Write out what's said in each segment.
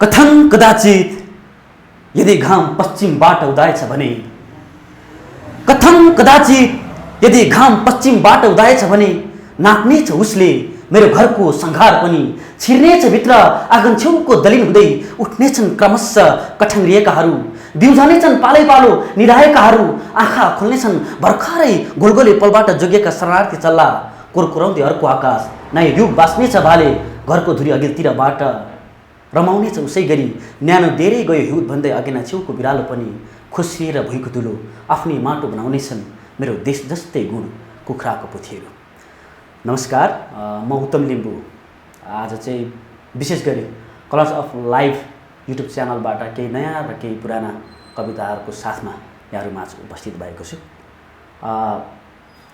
कथं कदाचित यदि घाम पश्चिमबाट उदाएछ भने, कथं कदाचित यदि घाम पश्चिमबाट उदाएछ भने, नाप्नेछ उसले मेरो घरको सङ्घार पनि, छिर्नेछ भित्र आँगन छेउको दलिन हुँदै उठ्नेछन् क्रमशः कठङ्रिएकाहरू, बिउजानेछन् पालै पालो निधाएकाहरू, आँखा खोल्नेछन् भर्खरै गोलगोले पलबाट जोगिएका शरणार्थी चल्ला, कुरकुराउँदै अर्को आकाश नयाँ युग बाँच्नेछ भाले, घरको धुरी अघिल्तिरबाट रमाउनेछ उसै गरी, न्यानो धेरै गयो हिउँ भन्दै अगेना छेउको बिरालो पनि, खुसिएर भुइँको धुलो आफ्नै माटो बनाउनेछन् मेरो देश जस्तै गुण कुखुराको पुथीहरू। नमस्कार, म उत्तम लिम्बू। आज चाहिँ विशेष गरी कलर्स अफ लाइफ युट्युब च्यानलबाट केही नयाँ र केही पुराना कविताहरूको साथमा यहाँहरूमाझ उपस्थित भएको छु।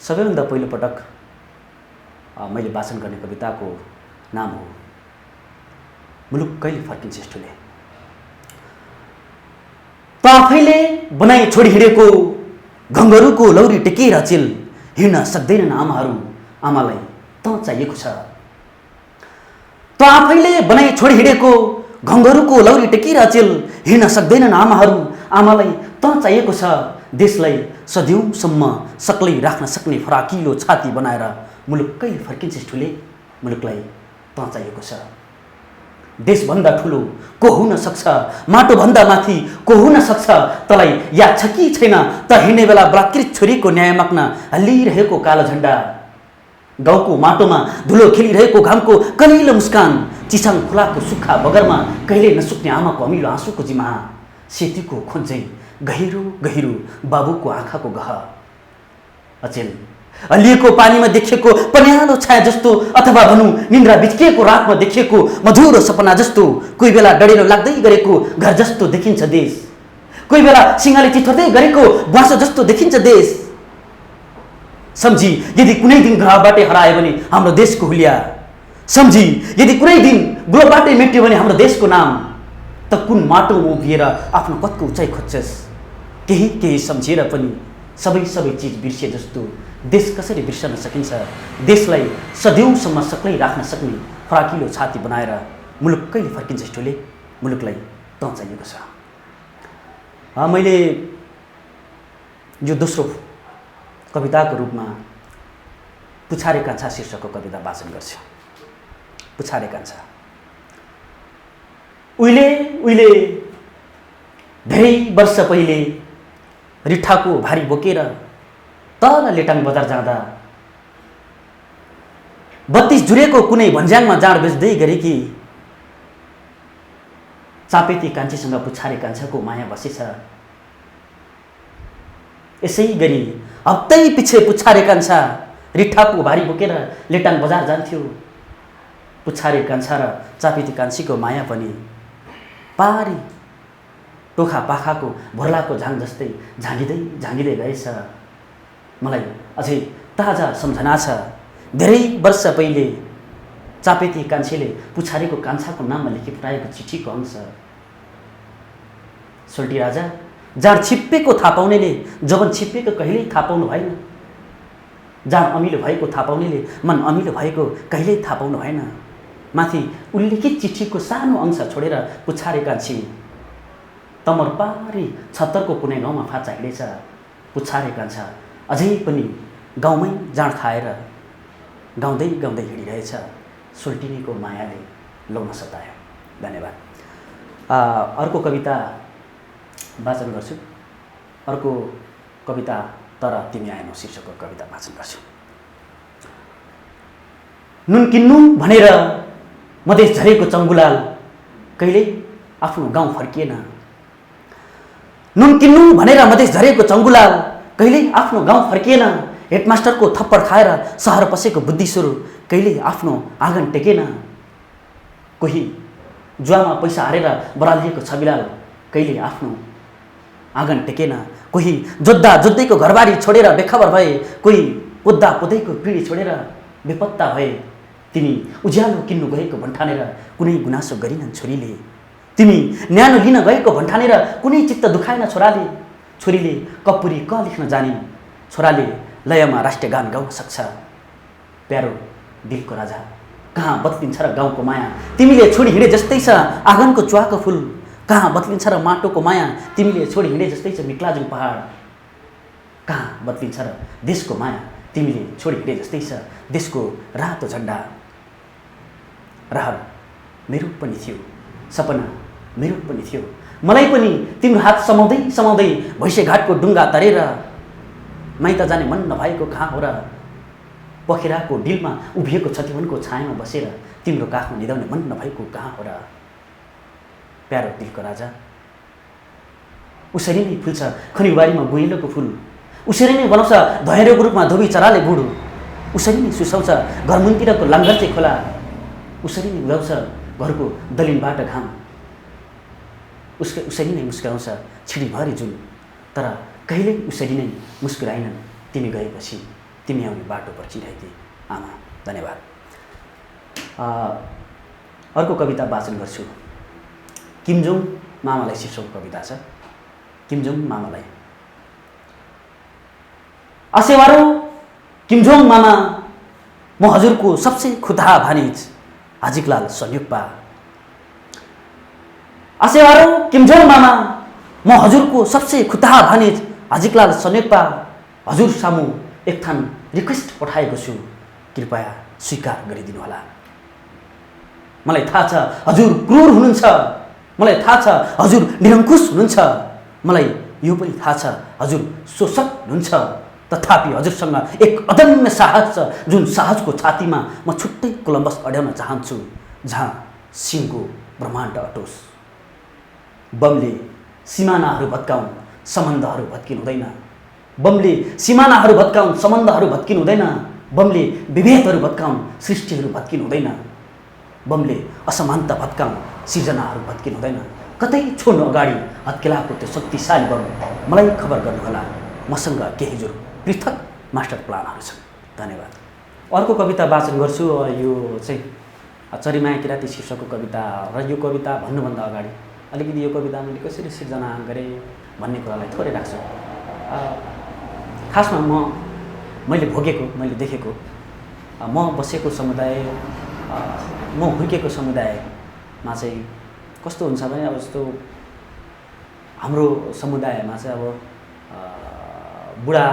सबैभन्दा पहिलोपटक मैले वाचन गर्ने कविताको नाम हो मुलुक कहिले फर्किन्छ यस्तोले। त आफैले बनाई छोडी हिँडेको घङ्गरुको लौरी टेकेर चिल हिँड्न सक्दैनन् आमाहरू, आमालाई त चाहिएको छ। त आफैले बनाई छोडी हिँडेको घङ्गरुको लौरी टेकेर चिल हिँड्न सक्दैनन् आमाहरू, आमालाई त चाहिएको छ। देशलाई सदियौँसम्म सक्लै राख्न सक्ने फराकिलो छाती बनाएर मुलुक कहिले फर्किन्छ यस्तोले, मुलुकलाई त चाहिएको छ। देशभन्दा ठुलो को हुन सक्छ, माटोभन्दा माथि को हुन सक्छ, तँलाई याद छ कि छैन त हिँड्ने बेला बलात्कृत छोरीको न्याय माग्न हल्लिरहेको कालो झन्डा, गाउँको माटोमा धुलो खेलिरहेको घामको कलिलो मुस्कान, चिसाङ खोलाको सुक्खा बगरमा कहिले नसुक्ने आमाको अमिलो आँसुको जिमा, सेतीको खोज्दै गहिरो गहिरो बाबुको आँखाको गह, अचेल अलिएको पानीमा देखिएको पन्यालो छाया जस्तो, अथवा भनौँ निन्द्रा बिच्किएको रातमा देखिएको मधुरो सपना जस्तो, कोही बेला डढेलो लाग्दै गरेको घर जस्तो देखिन्छ देश, कोही बेला सिंहले चिथोर्दै गरेको बाँसो जस्तो देखिन्छ देश। सम्झी यदि कुनै दिन ग्रहबाटै हरायो भने हाम्रो देशको हुलिया, सम्झी यदि कुनै दिन ग्रहबाटै मेट्यो भने हाम्रो देशको नाम, त कुन माटोमा उभिएर आफ्नो कतको उचाइ खोज्छस्। केही केही सम्झिएर पनि सबै सबै चिज बिर्सिए जस्तो देश कसरी बिर्सन सकिन्छ। देशलाई सदियौँसम्म सक्लै राख्न सक्ने फराकिलो छाती बनाएर मुलुक कहिले फर्किन्छ यस्तोले, मुलुकलाई त चाहिएको छ। मैले यो दोस्रो कविताको रूपमा पुछारे कान्छा शीर्षकको कविता वाचन गर्छु। पुछारे कान्छा। उहिले उहिले धेरै वर्ष पहिले रिठाको भारी बोकेर तल लेटाङ बजार जाँदा 32 जुरेको कुनै भन्ज्याङमा जाँड बेच्दै गरेकी चापेती कान्छीसँग पुछारे कान्छाको माया बसेछ। यसै गरी हप्तै पछि पुछारे कान्छा रिठाको भारी बोकेर लेटाङ बजार जान्थ्यो। पुछारे कान्छा र चापेती कान्छीको माया पनि पारी टोखा पाखाको भोर्लाको झाङ जस्तै झाँगिँदै झाँगिँदै गएछ। मलाई अझै ताजा सम्झना छ, धेरै वर्ष पहिले चापेती कान्छीले पुछारेको कान्छाको नाममा लेखी पठाएको चिठीको अंश। सोल्टी राजा, जाँड छिप्पेको थाहा पाउनेले जवन छिप्पेको कहिल्यै थाहा पाउनु भएन, जाँड अमिलो भएको थाहा पाउनेले मन अमिलो भएको कहिल्यै थाहा पाउनु भएन। माथि उल्लेखित चिठीको सानो अंश छोडेर पुछारे कान्छी तमर पारी छत्तरको कुनै गाउँमा फाचा हिँडेछ। पुछारे कान्छा अझै पनि गाउँमै जाँड खाएर गाउँदै गाउँदै हिँडिरहेछ। सोल्टिनीको मायाले लौन सतायो। धन्यवाद। अर्को कविता वाचन गर्छु। अर्को कविता तर तिमी आएनौ शीर्षकको कविता वाचन गर्छु। नुन किन्नु भनेर मधेस झरेको चङ्गुलाल कहिल्यै आफ्नो गाउँ फर्किएन। नुन किन्नु भनेर मधेस झरेको चङ्गुलाल कहिल्यै आफ्नो गाउँ फर्किएन। हेडमास्टरको थप्पड खाएर सहर पसेको बुद्धिस्वरू कहिल्यै आफ्नो आँगन टेकेन। कोही जुवामा पैसा हारेर बरालिएको छविलाल कहिल्यै आफ्नो आँगन टेकेन। कोही जोद्धा जोद्धैको घरबारी छोडेर बेखबर भए, कोही पोद्दा पोदैको पिँढी छोडेर बेपत्ता भए। तिमी उज्यालो किन्नु गएको भन्ठानेर कुनै गुनासो गरिनन् छोरीले, तिमी न्यानो लिन गएको भन्ठानेर कुनै चित्त दुखाएन छोराले। छोरीले कपुरी क लेख्न जानिन्, छोराले लयमा राष्ट्रिय गान गाउन सक्छ। प्यारो दिलको राजा कहाँ बत्लिन्छ र गाउँको माया, तिमीले छोडी हिँडे जस्तै छ आँगनको च्वाको फुल। कहाँ बत्लिन्छ र माटोको माया, तिमीले छोडी हिँडे जस्तै छ मिक्लाजुङ पहाड। कहाँ बत्लिन्छ र देशको माया, तिमीले छोडी हिँडे जस्तै छ देशको रातो झन्डा। रहर मेरो पनि थियो, सपना मेरो पनि थियो, मलाई पनि तिम्रो हात समाउँदै समाउँदै भैँसेघाटको डुङ्गा तरेर माइत जाने मन नभएको कहाँ हो र। पखेराको डिलमा उभिएको छतिवनको छायामा बसेर तिम्रो काखमा निदाउने मन नभएको कहाँ हो र। प्यारो दिलको राजा उसरी नै फुल्छ खनिबारीमा गुइलोको फुल, उसरी नै बनाउँछ धैर्यको रूपमा धोबी चराले गुडु, उसरी नै सुसाउँछ घरमुनतिरको लाङ्गर्चे खोला, उसरी नै उदाउँछ घरको दलिनबाट घाम, उसरी नै मुस्कुराउँछ छिडीभरि जुन। तर कहिल्यै उसरी नै मुस्कुराइनन् तिमी गएपछि, तिमी आउने बाटो पर्खिरहेथे आमा। धन्यवाद। अर्को कविता वाचन गर्छु। किमजोङ मामालाई शीर्षकको कविता छ। किमजोङ मामालाई। आसेवारो किमजोङ मामा, म हजुरको सबसे खुदा भानिज हाजिकलाल संयुक्पा। आसेवारो किमजोङ मामा, म हजुरको सबसे खुदा भानिज हाजिकलाल संयुक्पा। हजुर सामु एक थान रिक्वेस्ट पठाएको छु, कृपया स्वीकार गरिदिनुहोला। मलाई थाहा छ हजुर क्रूर हुनुहुन्छ, मलाई थाहा छ हजुर निरङ्कुश हुनुहुन्छ, मलाई यो पनि थाहा छ हजुर शोषक हुनुहुन्छ। तथापि हजुरसँग एक अदम्य साहस छ, जुन साहसको छातीमा म छुट्टै कोलम्बस अड्याउन चाहन्छु, जहाँ सिंहको ब्रह्माण्ड अटोस्। बमले सिमानाहरू भत्काउन्, सम्बन्धहरू भत्किनु हुँदैन। बमले सिमानाहरू भत्काउन्, सम्बन्धहरू भत्किनु हुँदैन। बमले विभेदहरू भत्काउन्, सृष्टिहरू भत्किनु हुँदैन। बमले असमानता भत्काउन्, सिर्जनाहरू भत्किनु हुँदैन। कतै छोड्नु अगाडि हत्केलाको त्यो शक्तिशाली बम मलाई खबर गर्नुहोला। मसँग केही जुर पृथक मास्टर प्लानहरू छन्। धन्यवाद। अर्को कविता वाचन गर्छु। यो चाहिँ चरीमाया किराती शीर्षकको कविता र यो कविता भन्नुभन्दा अगाडि अलिकति यो कविता मैले कसरी सिर्जना गरेँ भन्ने कुरालाई थोरै राख्छु। खासमा मैले भोगेको, मैले देखेको, म बसेको समुदाय, म हुर्केको समुदायमा चाहिँ कस्तो हुन्छ भने अब जस्तो हाम्रो समुदायमा चाहिँ अब बुढा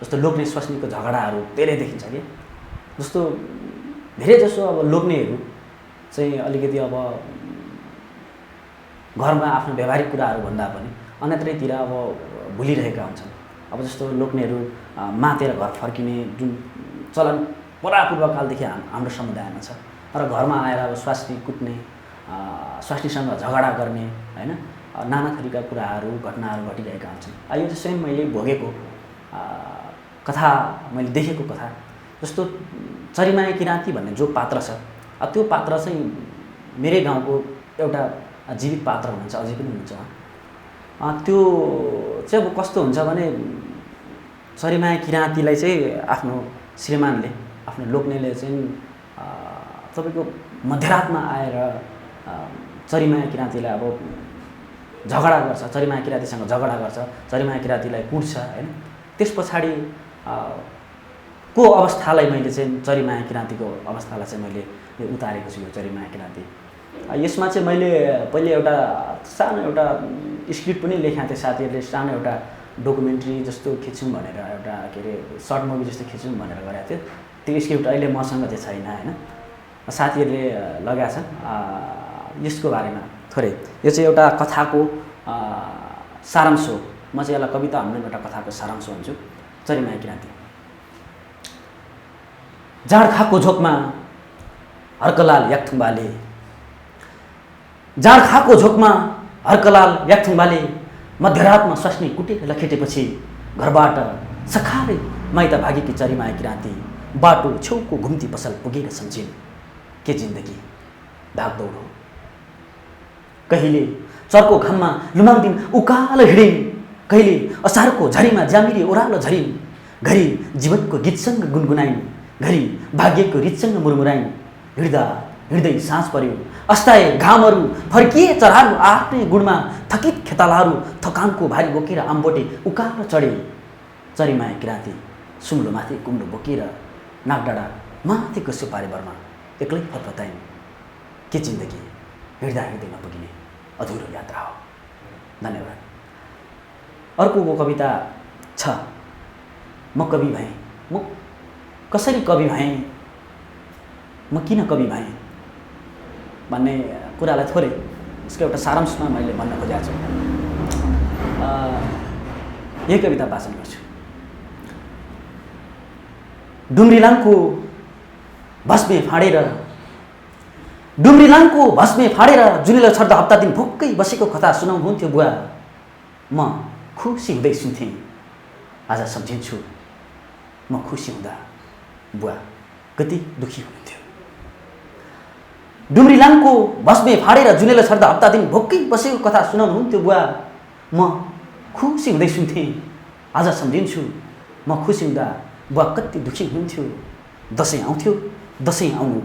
जस्तो लोग्ने स्वास्नीको झगडाहरू धेरै देखिन्छ कि। जस्तो धेरै जसो अब लोग्नेहरू चाहिँ अलिकति अब घरमा आफ्नो व्यवहारिक कुराहरू भन्दा पनि अन्यत्रैतिर अब भुलिरहेका हुन्छन्। अब जस्तो लोग्नेहरू मातेर घर फर्किने जुन चलन परापूर्वकालदेखि हाम्रो समुदायमा छ, र घरमा आएर अब स्वास्नी कुट्ने, स्वास्नीसँग झगडा गर्ने, होइन, नाना थरीका कुराहरू घटनाहरू घटिरहेका हुन्छन्। यो चाहिँ स्वयं मैले भोगेको कथा, मैले देखेको कथा। जस्तो चरीमाया किराँती भन्ने जो पात्र छ, त्यो पात्र चाहिँ मेरै गाउँको एउटा जीवित पात्र हुनुहुन्छ, अझै पनि हुनुहुन्छ। त्यो चाहिँ अब कस्तो हुन्छ भने चरीमाया किराँतीलाई चाहिँ आफ्नो श्रीमानले, आफ्नो लोग्नेले चाहिँ तपाईँको मध्यरातमा आएर चरीमाया किराँतीलाई अब झगडा गर्छ, चरीमाया किराँतीसँग झगडा गर्छ, चरीमाया किराँतीलाई कुट्छ, होइन। त्यस पछाडि को अवस्थालाई मैले चाहिँ चरीमाया किराँतीको अवस्थालाई चाहिँ मैले उतारेको छु यो चरीमाया किराँती। यसमा चाहिँ मैले पहिले एउटा सानो एउटा स्क्रिप्ट पनि लेखेको थिएँ। साथीहरूले सानो एउटा डकुमेन्ट्री जस्तो खिचौँ भनेर, एउटा के अरे सर्ट मुभी जस्तो खिचौँ भनेर गरेको थियो। त्यो स्क्रिप्ट अहिले मसँग चाहिँ छैन, होइन। साथीहरूले लगाएका छन् यसको बारेमा थोरै। यो चाहिँ एउटा कथाको सारांश हो। म चाहिँ यसलाई कविता भन्ने एउटा कथाको सारांश हुन्छु। चरीमाया किराँती। जाँडखाको झोकमा हर्कलाल याक्थुङबाले, जाँडखाको झोकमा हर्कलाल याक्थुङबाले मध्यरातमा स्वास्नी कुटेर लखेटेपछि घरबाट सखारै माइत भागेकी चरीमाया किराँती बाटो छेउको घुम्ती पसल पुगेर सम्झिन् के जिन्दगी भागदौड हो। कहिले चर्को घाममा लुमाङदिन उकालो हिँडिन्, कहिले असारको झरीमा ज्यामिरी ओह्रालो झरिन्। घरि जीवनको गीतसँग गुनगुनाइन्, घरि भाग्यको रितसँग मुरमुराइन्। हिँड्दा हिँड्दै साँझ पर्यो, अस्ताए घामहरू, फर्किए चराहरू आफ्नै गुणमा। थकित खेतालाहरू थकानको भारी बोकेर आम्बोटे उकालो चढे। चरीमाया किराँती सुम्लोमाथि कुम्लो बोकेर नागडाँडा माथिको सुपारी बरमा एक्लै फतफताइन् के जिन्दगी हिँड्दा हिँड्दै नपुगिने अधुरो यात्रा हो। धन्यवाद। अर्को कविता छ, म कवि भएँ, म कसरी कवि भएँ, म किन कवि भएँ भन्ने कुरालाई थोरै यसको एउटा सारांशमा मैले भन्न खोजेको छु। यही कविता वाचन गर्छु। डुम्रीलाङको भस्मे फाडेर जुनेलो छर्दा हप्ता दिन भुक्कै बसेको कथा सुनाउनुहुन्थ्यो बुवा। म खुसी हुँदै सुन्थेँ, आज सम्झिन्छु म खुसी हुँदा बुवा कति दुखी हुनुहुन्थ्यो। डुम्रीलाङको भस्मे फाडेर जुनेलो छर्दा हप्ता दिन भुक्कै बसेको कथा सुनाउनुहुन्थ्यो बुवा। म खुसी हुँदै सुन्थेँ, आज सम्झिन्छु म खुसी हुँदा बुवा कति दुखी हुनुहुन्थ्यो। दसैँ आउँथ्यो, दसैँ आउनु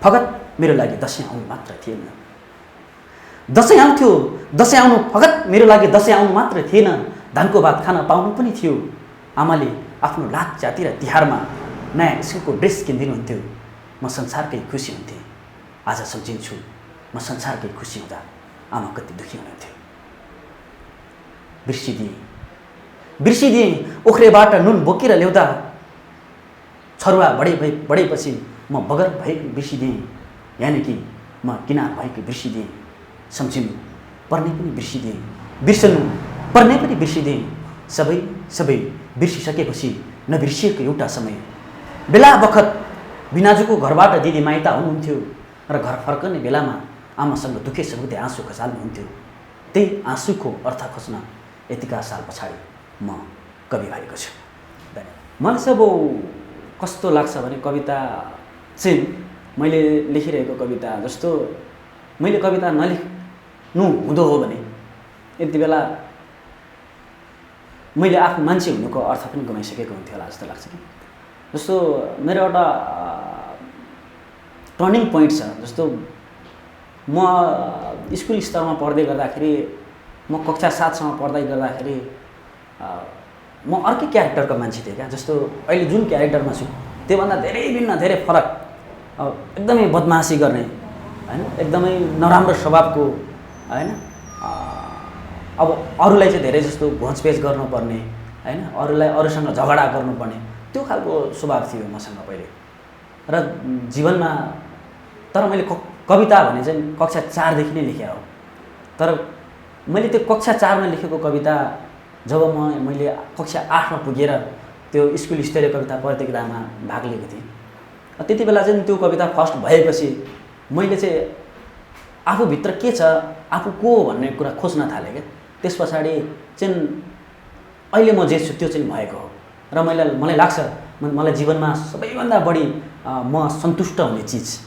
फगत मेरो लागि दसैँ आउनु मात्र थिएन। दसैँ आउँथ्यो, दसैँ आउनु फगत मेरो लागि दसैँ आउनु मात्र थिएन। धानको भात खान पाउनु पनि थियो। आमाले आफ्नो लात जाति र तिहारमा नयाँ स्कुलको ड्रेस किनिदिनुहुन्थ्यो। म संसारकै खुसी हुन्थेँ। आज सम्झिन्छु म संसारकै खुसी हुँदा आमा कति दुखी हुनुहुन्थ्यो। बिर्सिदिएँ ओख्रेबाट नुन बोकेर ल्याउँदा। छरुवा बढेपछि म बगर भएको बिर्सिदिएँ, यानि कि म किनार भएको बिर्सिदिएँ। सम्झिनु पर्ने पनि बिर्सिदिएँ, बिर्सनु पर्ने पनि बिर्सिदिएँ। सबै बिर्सिसकेपछि नबिर्सिएको एउटा समय। बेला बखत बिनाजुको घरबाट दिदी माइता हुनुहुन्थ्यो र घर फर्कने बेलामा आमासँग दुखे समुद्र आँसु खसाल्नुहुन्थ्यो। त्यही आँसुको अर्थ खोज्न यतिका साल पछाडि म कवि भएको छु। मलाई चाहिँ अब कस्तो लाग्छ भने कविता चाहिँ मैले लेखिरहेको कविता जस्तो मैले कविता नलेख्नु हुँदो हो भने यति बेला मैले आफ्नो मान्छे हुनुको अर्थ पनि गुमाइसकेको हुन्थ्यो होला जस्तो लाग्छ कि। जस्तो मेरो एउटा टर्निङ पोइन्ट छ। जस्तो म स्कुल स्तरमा पढ्दै गर्दाखेरि, म कक्षा 7सम्म पढ्दै गर्दाखेरि म अर्कै क्यारेक्टरको मान्छे थिएँ क्या। जस्तो अहिले जुन क्यारेक्टरमा छु त्योभन्दा धेरै भिन्न, धेरै फरक। एकदमै बदमासी गर्ने होइन, एकदमै नराम्रो स्वभावको होइन, अब अरूलाई चाहिँ धेरै जस्तो घोचपेच गर्नुपर्ने होइन, अरूसँग झगडा गर्नुपर्ने त्यो खालको स्वभाव थियो मसँग पहिले र जीवनमा। तर मैले कविता भने चाहिँ कक्षा 4देखि नै लेखेँ हो। तर मैले त्यो कक्षा 4मा लेखेको कविता जब मैले कक्षा 8मा पुगेर त्यो स्कुल स्तरीय कविता प्रतियोगितामा भाग लिएको थिएँ, त्यति बेला चाहिँ त्यो कविता फर्स्ट भएपछि मैले चाहिँ आफूभित्र के छ, आफू को भन्ने कुरा खोज्न थालेँ क्या। त्यस पछाडि चाहिँ अहिले म जे छु त्यो चाहिँ भएको हो। र मलाई लाग्छ मलाई जीवनमा सबैभन्दा बढी म सन्तुष्ट हुने चिज,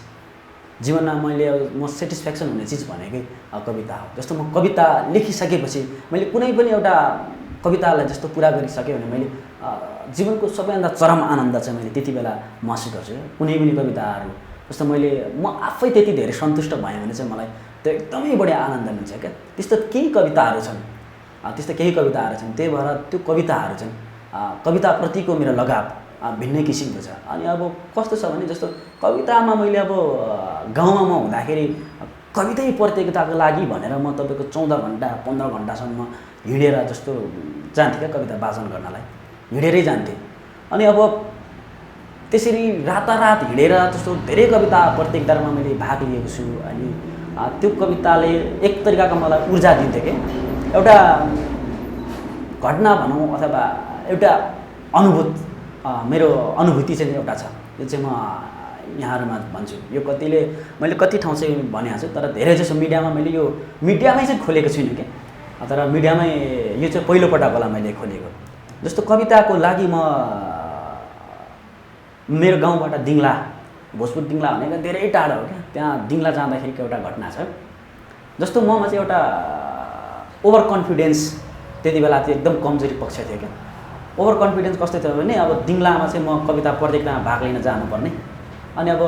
जीवनमा म सेटिस्फ्याक्सन हुने चिज भनेकै कविता हो। जस्तो म कविता लेखिसकेपछि मैले कुनै पनि एउटा कवितालाई जस्तो पुरा गरिसकेँ भने मैले जीवनको सबैभन्दा चरम आनन्द चाहिँ मैले त्यति बेला महसुस गर्छु। कुनै पनि कविताहरू जस्तो म आफै त्यति धेरै सन्तुष्ट भएँ भने चाहिँ मलाई त्यो एकदमै बढी आनन्द मिल्छ क्या। त्यस्तो केही कविताहरू छन्, त्यही भएर त्यो कविताहरू चाहिँ कविताप्रतिको मेरो लगाव भिन्नै किसिमको छ। अनि अब कस्तो छ भने जस्तो कवितामा मैले अब गाउँमा म हुँदाखेरि कविता प्रतियोगिताको लागि भनेर म तपाईँको 14 घन्टा 15 घन्टासम्म हिँडेर जस्तो जान्थेँ क्या कविता वाचन गर्नलाई, हिँडेरै जान्थेँ। अनि अब त्यसरी रातारात हिँडेर जस्तो धेरै कविता प्रतियोगितामा मैले भाग लिएको छु। अनि त्यो कविताले एक तरिकाको मलाई ऊर्जा दिन्थ्यो कि। एउटा घटना भनौँ अथवा एउटा मेरो अनुभूति चाहिँ एउटा छ, यो चाहिँ म यहाँहरूमा भन्छु। यो मैले कति ठाउँ चाहिँ भनेको छु, तर धेरै जसो मिडियामै चाहिँ खोलेको छुइनँ कि। तर मिडियामै यो चाहिँ पहिलोपटक होला मैले खोलेको। जस्तो कविताको लागि म मेरो गाउँबाट दिङला, भोजपुर दिङला भनेको धेरै टाढो हो क्या। त्यहाँ दिङला जाँदाखेरिको एउटा घटना छ। जस्तो ममा चाहिँ एउटा ओभर कन्फिडेन्स त्यति बेला चाहिँ एकदम कमजोरी पक्ष थियो क्या। ओभर कन्फिडेन्स कस्तो थियो भने अब दिङलामा चाहिँ म कविता प्रतियोगितामा भाग लिन जानुपर्ने। अनि अब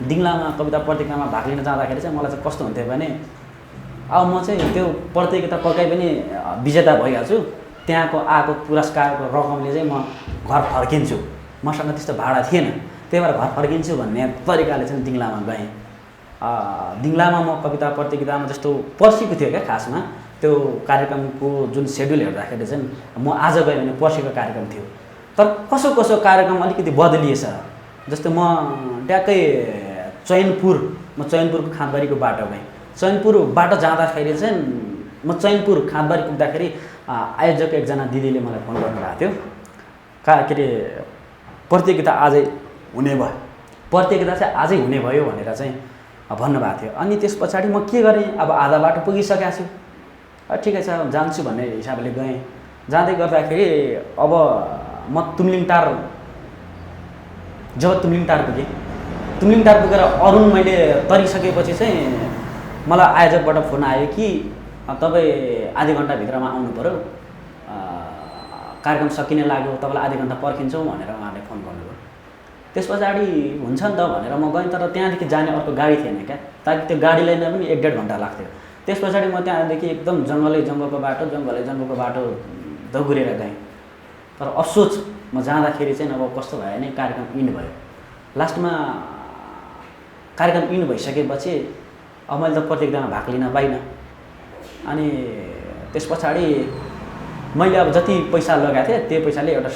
दिङलामा कविता प्रतियोगितामा भाग लिन जाँदाखेरि चाहिँ मलाई चाहिँ कस्तो हुन्थ्यो भने अब म चाहिँ त्यो प्रतियोगिता पक्कै पनि विजेता भइहाल्छु, त्यहाँको आएको पुरस्कारको रकमले चाहिँ म घर फर्किन्छु। मसँग त्यस्तो भाडा थिएन। त्यही भएर घर फर्किन्छु भन्ने तरिकाले चाहिँ दिङ्लामा गएँ। दिङ्लामा म कविता प्रतियोगितामा जस्तो पर्सिको थियो क्या खासमा, त्यो कार्यक्रमको जुन सेड्युल हेर्दाखेरि चाहिँ म आज गएँ भने पर्सिको कार्यक्रम थियो। तर कसो कसो कार्यक्रम अलिकति बदलिएछ। जस्तै म ट्याक्कै म चैनपुरको खाँदबारीको बाटो गएँ। चैनपुर बाटो जाँदाखेरि चाहिँ म चैनपुर खाँदबारी पुग्दाखेरि आयोजक एकजना दिदीले मलाई फोन गर्नुभएको थियो, के अरे प्रतियोगिता आजै हुने भयो, प्रतियोगिता चाहिँ आजै हुने भयो भनेर चाहिँ भन्नुभएको थियो। अनि त्यस पछाडि म के गरेँ, अब आधा बाटो पुगिसकेको छु, ठिकै छ जान्छु भन्ने हिसाबले गएँ। जाँदै गर्दाखेरि अब म जब तुमलिङटार पुगेँ, तुमलिङटार पुगेर अरुण मैले तरिसकेपछि चाहिँ मलाई आयोजकबाट फोन आयो कि तपाईँ आधी घन्टाभित्रमा आउनु पऱ्यो, कार्यक्रम सकिने लाग्यो, तपाईँलाई आधी घन्टा पर्खिन्छौँ भनेर उहाँले फोन गर्नुभयो। त्यस पछाडि हुन्छ नि त भनेर म गएँ, तर त्यहाँदेखि जाने अर्को गाडी थिएन क्या, ताकि त्यो गाडी ल्याइन पनि 1-1.5 घन्टा लाग्थ्यो। त्यस पछाडि म त्यहाँदेखि एकदम जङ्गलको बाटो दगुरेर गएँ। तर अफसोस म जाँदाखेरि चाहिँ अब कस्तो भयो भने कार्यक्रम इन्ड भयो। लास्टमा कार्यक्रम इन्ड भइसकेपछि अब मैले त प्रतियोगितामा भाग लिन पाइनँ। अनि त्यस पछाडि मैले अब जति पैसा लगाएको थिएँ त्यो पैसाले एउटा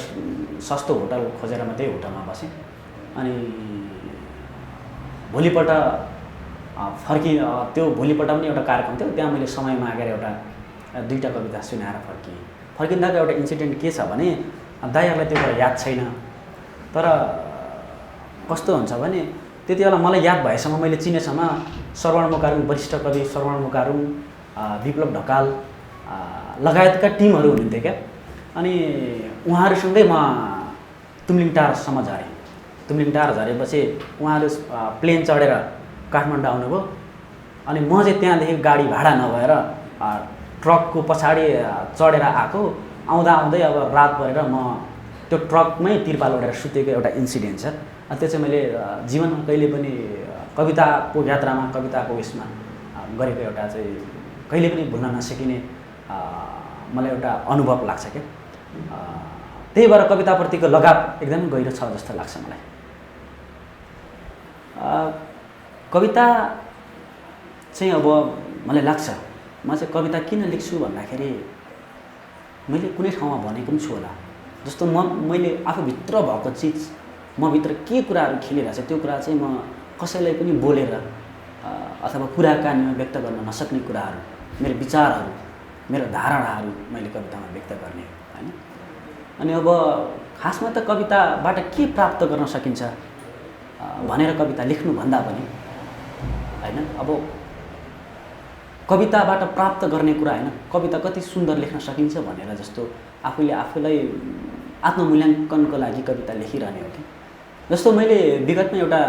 सस्तो होटल खोजेर म त्यही होटलमा बसेँ। अनि भोलिपल्ट त्यो भोलिपल्ट पनि एउटा कार्यक्रम थियो, त्यहाँ मैले समय मागेर एउटा 2टा कविता सुनाएर फर्किएँ। फर्किँदाको एउटा इन्सिडेन्ट के छ भने दाइहरूलाई त्यो कुरा याद छैन, तर कस्तो हुन्छ भने त्यति बेला मलाई याद भएसम्म मैले चिनेसम्म श्रवण मुकारुङ, वरिष्ठ कवि श्रवण मुकारुङ, विप्लव ढकाल लगायतका टिमहरू हुनुहुन्थ्यो क्या। अनि उहाँहरूसँगै म तुमलिङटारसम्म झरेँ। तुमलिङटार झरेपछि उहाँहरू प्लेन चढेर काठमाडौँ आउनुभयो। अनि म चाहिँ त्यहाँदेखि गाडी भाडा नभएर ट्रकको पछाडि चढेर आएको। आउँदै अब रात परेर म त्यो ट्रकमै तिरपाल ओढेर सुतेको एउटा इन्सिडेन्ट छ। त्यो चाहिँ मैले जीवनमा कहिले पनि कविताको यात्रामा, कविताको उयसमा गरेको एउटा चाहिँ कहिले पनि भुल्न नसकिने मलाई एउटा अनुभव लाग्छ क्या। त्यही भएर कविताप्रतिको लगाव एकदमै गहिरो छ जस्तो लाग्छ मलाई। कविता चाहिँ अब मलाई लाग्छ म चाहिँ कविता किन लेख्छु भन्दाखेरि मैले कुनै ठाउँमा भनेको पनि छु होला, जस्तो मैले आफूभित्र भएको चिज, मभित्र के कुराहरू खेलिरहेछ त्यो कुरा चाहिँ म कसैलाई पनि बोलेर अथवा कुराकानीमा व्यक्त गर्न नसक्ने कुराहरू, मेरो विचारहरू, मेरो धारणाहरू मैले कवितामा व्यक्त गर्ने होइन। अनि अब खासमा त कविताबाट के प्राप्त गर्न सकिन्छ भनेर कविता लेख्नुभन्दा पनि होइन, अब कविताबाट प्राप्त गर्ने कुरा होइन, कविता कति सुन्दर लेख्न सकिन्छ भनेर जस्तो आफूले आफूलाई आत्ममूल्याङ्कनको लागि कविता लेखिरहने हो कि। जस्तो मैले विगतमा एउटा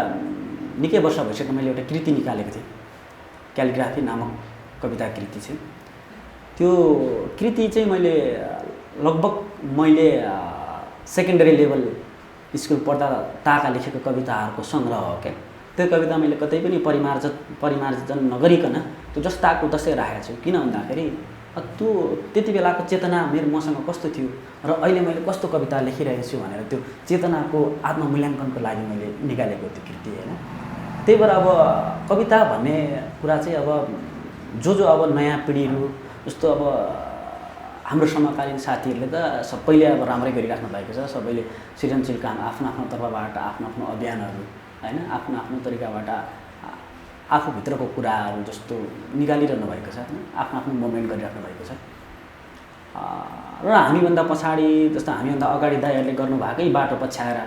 निकै वर्ष भइसक्यो मैले एउटा कृति निकालेको थिएँ, क्यालिग्राफी नामक कविता कृति चाहिँ। त्यो कृति चाहिँ मैले लगभग सेकेन्डरी लेभल स्कुल पढ्दा ताका लेखेको कविताहरूको सङ्ग्रह हो क्या। त्यो कविता मैले कतै पनि परिमार्जन नगरिकन त्यो जस्ताको तस्तै राखेको छु। किन भन्दाखेरि त्यो त्यति बेलाको चेतना मसँग कस्तो थियो र अहिले मैले कस्तो कविता लेखिरहेको छु भनेर त्यो चेतनाको आत्ममूल्याङ्कनको लागि मैले निकालेको त्यो कृति होइन। त्यही भएर अब कविता भन्ने कुरा चाहिँ अब जो अब नयाँ पिँढीहरू जस्तो अब हाम्रो समकालीन साथीहरूले त सबैले अब राम्रै गरिराख्नु भएको छ। सबैले सृजनशील काम आफ्नो तर्फबाट आफ्नो अभियानहरू होइन, आफ्नो तरिकाबाट आफूभित्रको कुराहरू जस्तो निकालिरहनु भएको छ, आफ्नो मोमेन्ट गरिराख्नु भएको छ। र हामीभन्दा पछाडि जस्तो हामीभन्दा अगाडि दाइहरूले गर्नुभएकै बाटो पछ्याएर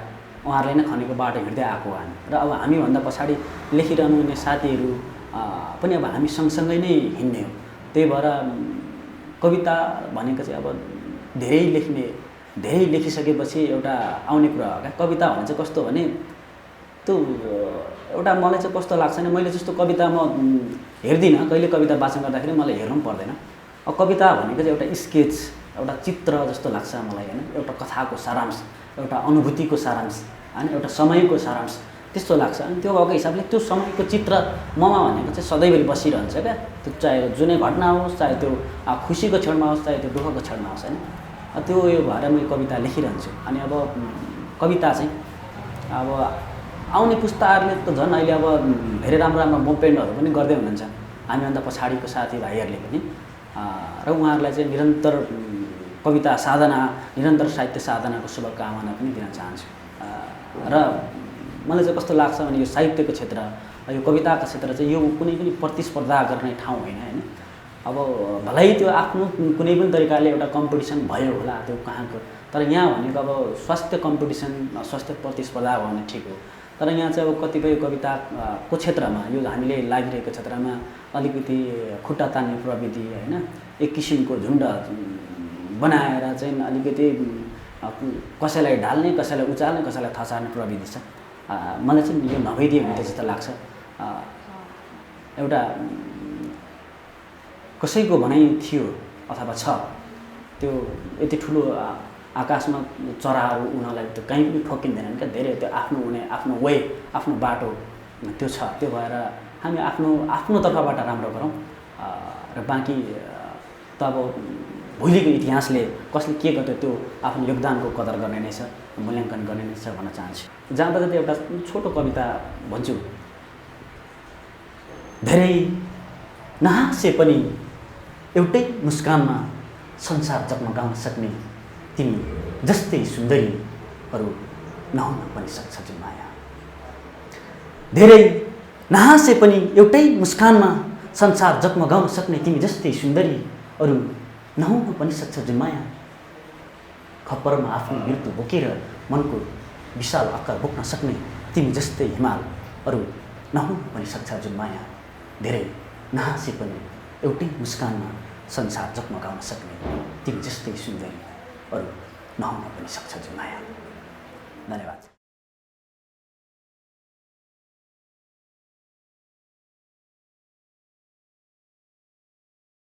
उहाँहरूले नै खनेको बाटो हिँड्दै आएको हामी। र अब हामीभन्दा पछाडि लेखिरहनु हुने साथीहरू पनि अब हामी सँगसँगै नै हिँड्ने हो। त्यही भएर कविता भनेको चाहिँ अब धेरै लेखिसकेपछि एउटा आउने कुरा हो क्या। कविता भने चाहिँ कस्तो भने त्यो एउटा मलाई चाहिँ कस्तो लाग्छ भने मैले जस्तो कविता म हेर्दिनँ, कहिले कविता वाचन गर्दाखेरि मलाई हेर्नु पनि पर्दैन। अब कविता भनेको चाहिँ एउटा स्केच, एउटा चित्र जस्तो लाग्छ मलाई होइन, एउटा कथाको सारांश, एउटा अनुभूतिको सारांश होइन, एउटा समयको सारांश त्यस्तो लाग्छ। अनि त्यो भएको हिसाबले त्यो समयको चित्र ममा भनेको चाहिँ सधैँभरि बसिरहन्छ क्या। त्यो चाहे जुनै घटना होस्, चाहे त्यो खुसीको क्षणमा होस्, चाहे त्यो दुःखको क्षणमा होस् होइन, त्यो यो भएर मैले कविता लेखिरहन्छु। अनि अब कविता चाहिँ अब आउने पुस्ताहरूले त झन् अहिले अब धेरै राम्रो राम्रो मुभमेन्टहरू पनि गर्दै हुनुहुन्छ हामीभन्दा पछाडिको साथीभाइहरूले पनि र उहाँहरूलाई चाहिँ निरन्तर कविता साधना निरन्तर साहित्य साधनाको शुभकामना पनि दिन चाहन्छु र मलाई चाहिँ कस्तो लाग्छ भने यो साहित्यको क्षेत्र यो कविताको क्षेत्र चाहिँ यो कुनै पनि प्रतिस्पर्धा गर्ने ठाउँ होइन होइन अब भलै त्यो आफ्नो कुनै पनि तरिकाले एउटा कम्पिटिसन भयो होला त्यो कहाँको तर यहाँ भनेको अब स्वास्थ्य कम्पिटिसन स्वास्थ्य प्रतिस्पर्धा हो भने ठिक हो तर यहाँ चाहिँ अब कतिपय कविताको क्षेत्रमा यो हामीले लागिरहेको क्षेत्रमा अलिकति खुट्टा तान्ने प्रविधि होइन एक किसिमको झुन्ड बनाएर चाहिँ अलिकति कसैलाई ढाल्ने कसैलाई उचाल्ने कसैलाई थचार्ने प्रविधि छ मलाई चाहिँ यो नभइदियो भने जस्तो लाग्छ एउटा कसैको भनाइ थियो अथवा छ त्यो यति ठुलो आकाशमा चराहरू उनीहरूलाई त्यो कहीँ पनि ठोकिँदैनन् क्या धेरै त्यो आफ्नो हुने आफ्नो वे आफ्नो बाटो त्यो छ त्यो भएर हामी आफ्नो तर्फबाट राम्रो गरौँ र बाँकी त अब भोलिको इतिहासले कसले के गर्यो त्यो आफ्नो योगदानको कदर गर्ने नै छ मूल्याङ्कन गर्ने नै छ भन्न चाहन्छु जाँदा जाँदै एउटा छोटो कविता भन्छु धेरै नहाँसे पनि एउटै मुस्कानमा संसार जगमगाउन सक्ने तिमी जस्तै सुन्दरीहरू नहुन पनि सक्छ जुन माया धेरै नहाँसे पनि एउटै मुस्कानमा संसार जगमगाउन सक्ने तिमी जस्तै सुन्दरीहरू नहुन पनि सक्छ जुन माया खप्परमा आफ्नो मृत्यु बोकेर मनको विशाल आकार बोक्न सक्ने तिमी जस्तै हिमालहरू नहुन पनि सक्छ जुन माया धेरै नहाँसे पनि एउटै मुस्कानमा संसार जगमगाउन सक्ने तिमी जस्तै सुन्दरीहरू नहुन पनि सक्छ जुन माया धन्यवाद।